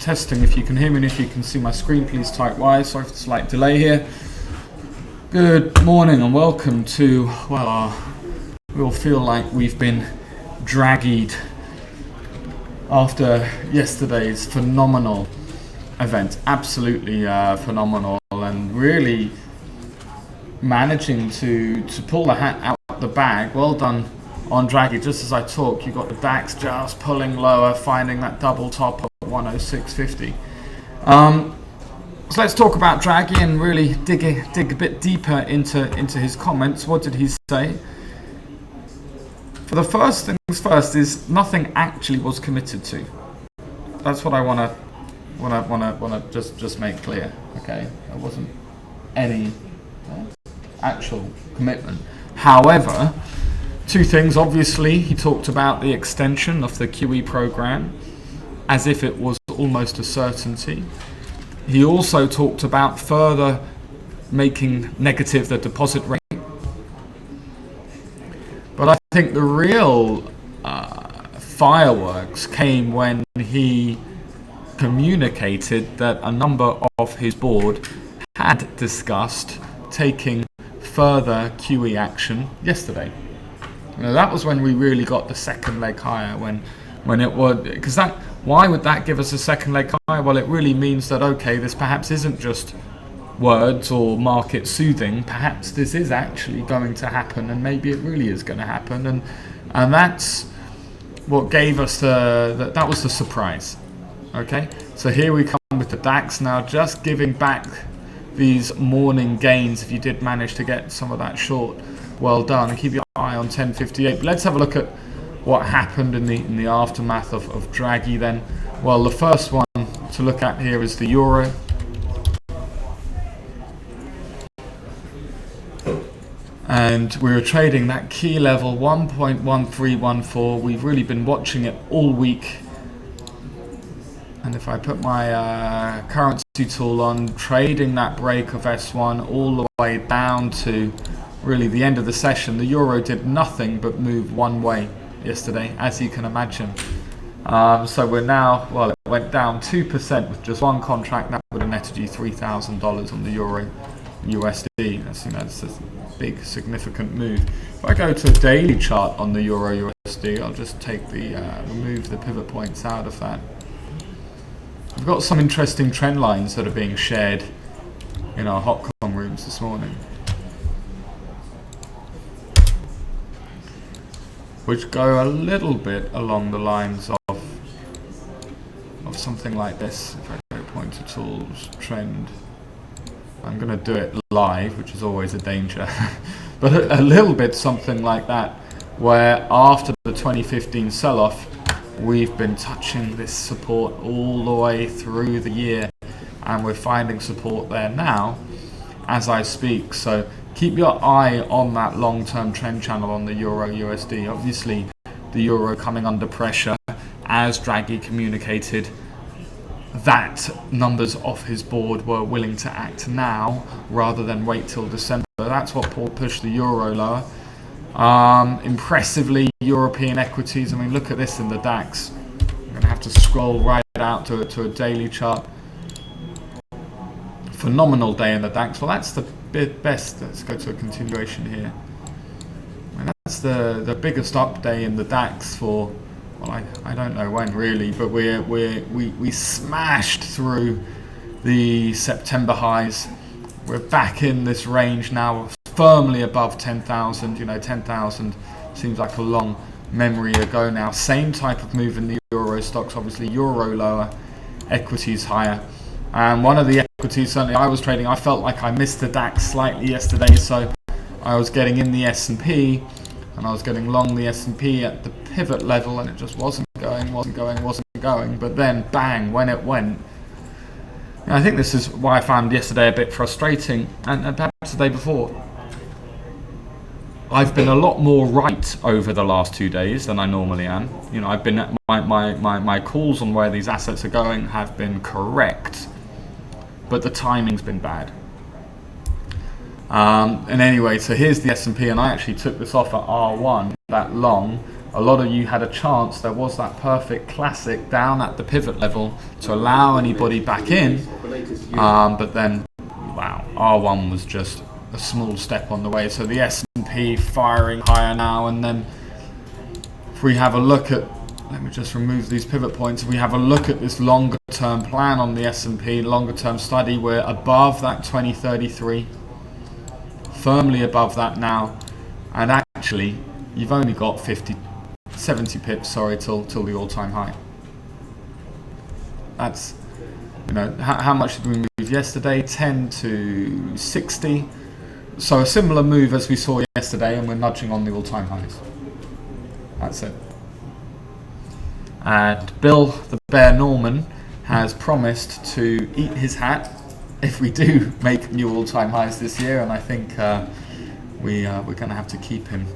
testing if you can hear me and if you can see my screen, please type Y. Sorry for the slight delay here. Good morning and welcome to, well, we all feel like we've been dragged after yesterday's phenomenal event. Absolutely phenomenal, and really managing to pull the hat out the bag. Well done on Draghi. Just as I talk, you got the DAX just pulling lower, finding that double top of 106.50. So let's talk about Draghi and really dig a bit deeper into his comments. What did he say? For the first things first is nothing actually was committed to. That's what I want to just make clear. Okay, there wasn't any actual commitment. However, two things. Obviously, he talked about the extension of the QE program as if it was almost a certainty. He also talked about further making negative the deposit rate. But I think the real fireworks came when he communicated that a number of his board had discussed taking further QE action yesterday. That was when we really got the second leg higher, when it would, because that, why would that give us a second leg higher? Well, it really means that, okay, this perhaps isn't just words or market soothing. Perhaps this is actually going to happen, and maybe it really is going to happen, and that's what gave us that was the surprise. Okay, so here we come with the DAX now, just giving back these morning gains. If you did manage to get some of that short, well done, and keep your eye on 1058. But let's have a look at what happened in the aftermath of Draghi then. Well, the first one to look at here is the euro. And we were trading that key level 1.1314. We've really been watching it all week. And if I put my currency tool on, trading that break of S1 all the way down to really the end of the session, the euro did nothing but move one way yesterday, as you can imagine. So we're now, well, it went down 2% with just one contract. That would have netted you $3,000 on the euro USD. That's a big, significant move. If I go to a daily chart on the euro USD, I'll just take remove the pivot points out of that. We've got some interesting trend lines that are being shared in our hot Kong rooms this morning, which go a little bit along the lines of something like this. If I go pointer tools, trend, I'm going to do it live, which is always a danger, but a little bit something like that, where after the 2015 sell-off, we've been touching this support all the way through the year, and we're finding support there now as I speak. So keep your eye on that long-term trend channel on the euro USD. Obviously, the euro coming under pressure as Draghi communicated that numbers off his board were willing to act now rather than wait till December. That's what pushed the euro lower. Impressively, European equities, I mean, look at this in the DAX. I'm going to have to scroll right out to a daily chart. Phenomenal day in the DAX. Well, that's the best. Let's go to a continuation here. I mean, that's the biggest up day in the DAX for, well, I don't know when really, but we smashed through the September highs. We're back in this range now, firmly above 10,000. 10,000 seems like a long memory ago now. Same type of move in the euro stocks. Obviously, euro lower, equities higher. And one of the equities, certainly I was trading, I felt like I missed the DAX slightly yesterday, so I was getting in the S&P, and I was getting long the S&P at the pivot level, and it just wasn't going. But then, bang, when it went. And I think this is why I found yesterday a bit frustrating, and perhaps the day before. I've been a lot more right over the last 2 days than I normally am. I've been my calls on where these assets are going have been correct, but the timing's been bad. And anyway, so here's the S&P, and I actually took this off at R1, that long, a lot of you had a chance. There was that perfect classic down at the pivot level to allow anybody back in, but then, wow, R1 was just a small step on the way. So the S&P firing higher now, and then if we have a look at, let me just remove these pivot points. If we have a look at this longer term plan on the S&P, longer term study, we're above that 2033, firmly above that now, and actually you've only got 70 pips, sorry, till the all-time high. That's, you know, how much did we move yesterday? 10 to 60. So a similar move as we saw yesterday, and we're nudging on the all-time highs. That's it. And Bill the Bear Norman has promised to eat his hat if we do make new all-time highs this year, and I think we're going to have to keep him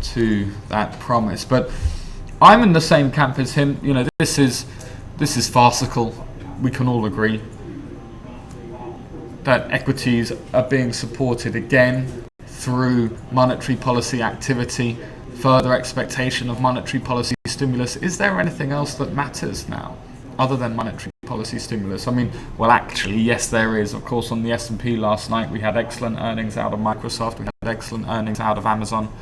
to that promise. But I'm in the same camp as him. You know, this is farcical. We can all agree that equities are being supported again through monetary policy activity, further expectation of monetary policy stimulus. Is there anything else that matters now other than monetary policy stimulus? I mean, well, actually, yes, there is. Of course, on the S&P last night, we had excellent earnings out of Microsoft. We had excellent earnings out of Amazon.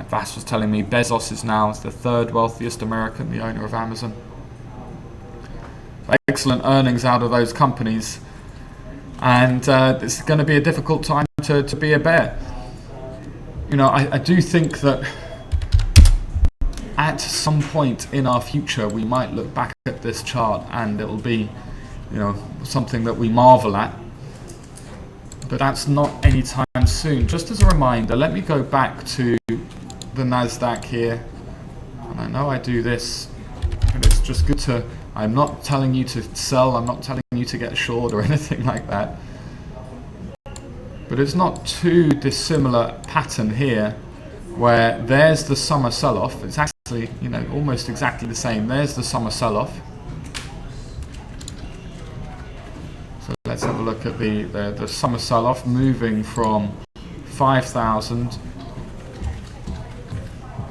Vass was telling me Bezos is now the third wealthiest American, the owner of Amazon. Excellent earnings out of those companies. And it's going to be a difficult time to be a bear. You know, I do think that at some point in our future we might look back at this chart and it'll be, you know, something that we marvel at. But that's not anytime soon. Just as a reminder, let me go back to the Nasdaq here. And I know I do this, and it's just good to, I'm not telling you to sell, I'm not telling you to get short or anything like that. But it's not too dissimilar pattern here, where there's the summer sell-off. It's actually, you know, almost exactly the same. There's the summer sell-off. So let's have a look at the summer sell-off, moving from 5,000.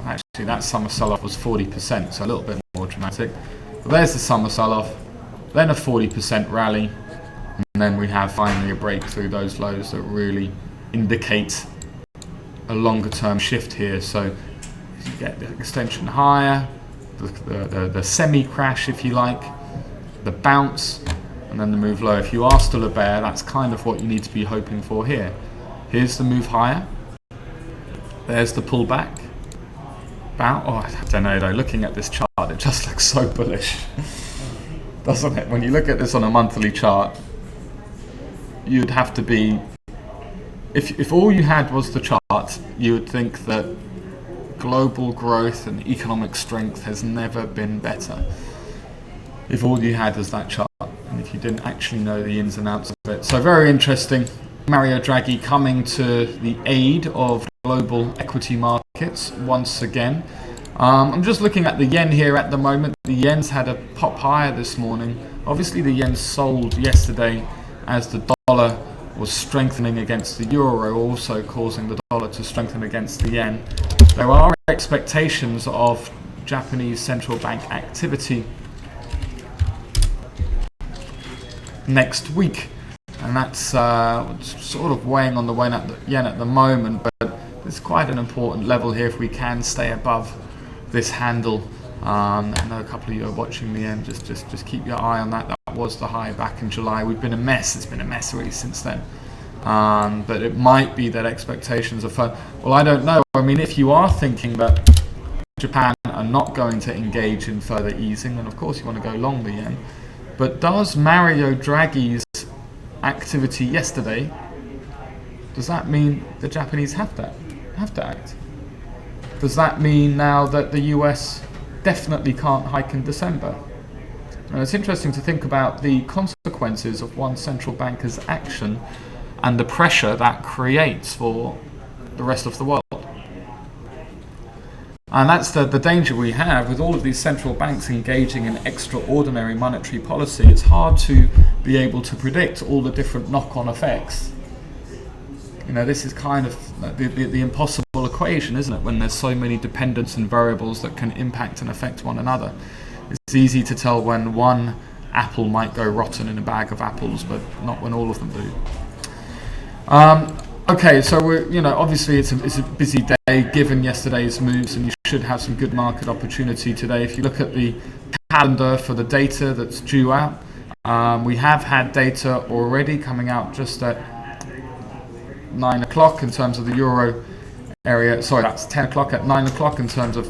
Actually, that summer sell-off was 40%, so a little bit more dramatic. But there's the summer sell-off, then a 40% rally, and then we have finally a break through those lows that really indicate a longer term shift here. So you get the extension higher, the semi-crash, if you like, the bounce, and then the move low. If you are still a bear, that's kind of what you need to be hoping for here. Here's the move higher. There's the pullback. I don't know though, looking at this chart, it just looks so bullish, doesn't it? When you look at this on a monthly chart, you'd have to be, if all you had was the chart, you would think that global growth and economic strength has never been better. If all you had was that chart, and if you didn't actually know the ins and outs of it. So very interesting. Mario Draghi coming to the aid of global equity markets once again. I'm just looking at the yen here at the moment. The yen's had a pop higher this morning. Obviously the yen sold yesterday as the dollar was strengthening against the euro, also causing the dollar to strengthen against the yen. There are expectations of Japanese central bank activity next week, and that's sort of weighing on the yen at the moment, but it's quite an important level here if we can stay above this handle. I know a couple of you are watching the yen, just keep your eye on that. That was the high back in July. We've been a mess. It's been a mess really since then. But it might be that expectations are firm. Well, I don't know. I mean, if you are thinking that Japan are not going to engage in further easing, then of course you want to go long the yen. But does Mario Draghi's activity yesterday, does that mean the Japanese have to act? Does that mean now that the US definitely can't hike in December? And it's interesting to think about the consequences of one central banker's action and the pressure that creates for the rest of the world. And that's the danger we have with all of these central banks engaging in extraordinary monetary policy. It's hard to be able to predict all the different knock-on effects. You know, this is kind of the impossible equation, isn't it? When there's so many dependents and variables that can impact and affect one another. It's easy to tell when one apple might go rotten in a bag of apples, but not when all of them do. Okay, so obviously it's a busy day given yesterday's moves, and you should have some good market opportunity today. If you look at the calendar for the data that's due out, we have had data already coming out just at 9 o'clock in terms of the euro area. Sorry, that's 10 o'clock at 9 o'clock in terms of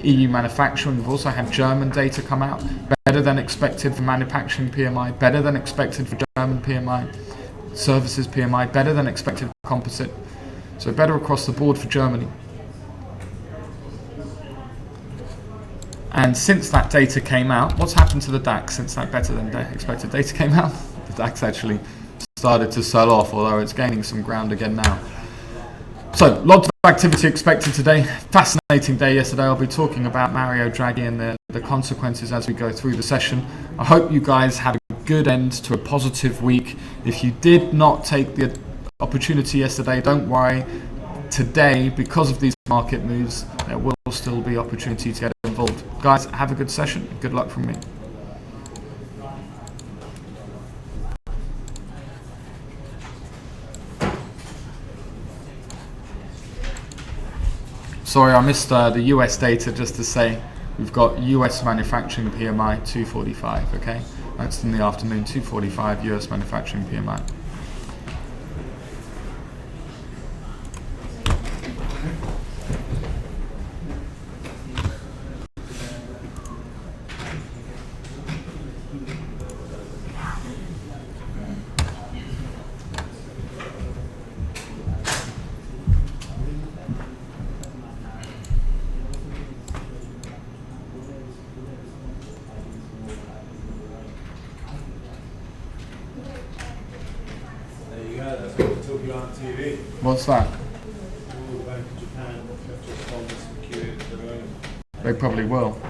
EU manufacturing. We've also had German data come out, better than expected for manufacturing PMI, better than expected for German PMI, services PMI, better than expected for composite. So better across the board for Germany. And since that data came out, what's happened to the DAX since that better than expected data came out? The DAX actually started to sell off, although it's gaining some ground again now. So, lots of activity expected today. Fascinating day yesterday. I'll be talking about Mario Draghi and the consequences as we go through the session. I hope you guys had a good end to a positive week. If you did not take the opportunity yesterday, don't worry. Today, because of these market moves, there will still be opportunity to get involved. Guys, have a good session. Good luck from me. Sorry, I missed the US data. Just to say, we've got US manufacturing PMI 245, okay? That's in the afternoon, 245 US manufacturing PMI. TV. What's that? All the Bank of Japan have just told us to queue it for their own. They probably will.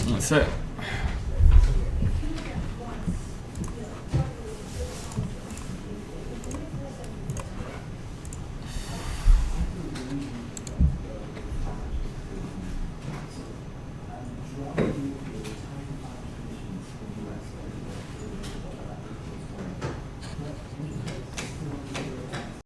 That's it.